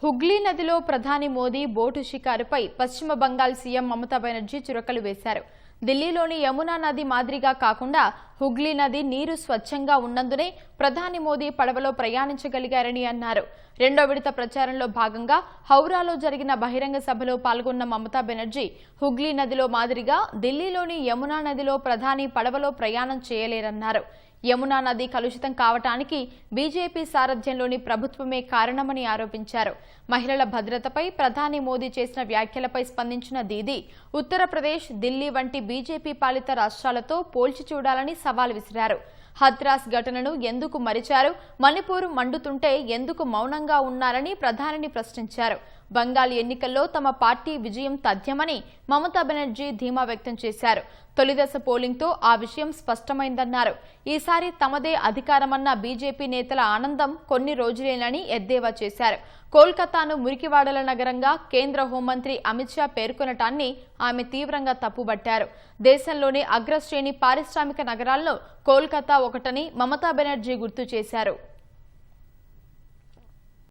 హుగ్లీ నదిలో ప్రధాని మోదీ బోటు షికారుపై పశ్చిమ బంగాల్ సీఎం మమతా బెనర్జీ చురకలు వేశారు. ఢిల్లీలోని యమునా నది మాదిరిగా కాకుండా హుగ్లీ నది నీరు స్వచ్ఛంగా ఉన్నందునే ప్రధాని మోదీ పడవలో ప్రయాణించగలిగారని అన్నారు. రెండో విడత ప్రచారంలో భాగంగా హౌరాలో జరిగిన బహిరంగ సభలో పాల్గొన్న మమతా బెనర్జీ హుగ్లీ నదిలో మాదిరిగా ఢిల్లీలోని యమునా నదిలో ప్రధాని పడవలో ప్రయాణం చేయలేరన్నారు. యమునా నది కలుషితం కావటానికి బీజేపీ సారథ్యంలోని ప్రభుత్వమే కారణమని ఆరోపించారు. మహిళల భద్రతపై ప్రధాని మోదీ చేసిన వ్యాఖ్యలపై స్పందించిన దీదీ ఉత్తరప్రదేశ్, ఢిల్లీ వంటి బీజేపీ పాలిత రాష్ట్రాలతో పోల్చి చూడాలని సవాల్ విసిరారు. హత్రాస్ ఘటనను ఎందుకు మరిచారు, మణిపూర్ మండుతుంటే ఎందుకు మౌనంగా ఉన్నారని ప్రధానిని ప్రశ్నించారు. బంగాల్ ఎన్నికల్లో తమ పార్టీ విజయం తథ్యమని మమతా బెనర్జీ ధీమా వ్యక్తం చేశారు. తొలిదశ పోలింగ్తో ఆ విషయం స్పష్టమైందన్నారు. ఈసారి తమదే అధికారమన్న బీజేపీ నేతల ఆనందం కొన్ని రోజులేనని ఎద్దేవా చేశారు. కోల్కతాను మురికివాడల నగరంగా కేంద్ర హోంమంత్రి అమిత్ షా పేర్కొనటాన్ని ఆమె తీవ్రంగా తప్పుబట్టారు. దేశంలోని అగ్రశ్రేణి పారిశ్రామిక నగరాల్లో కోల్కతా ఒకటని మమతా బెనర్జీ గుర్తు చేశారు.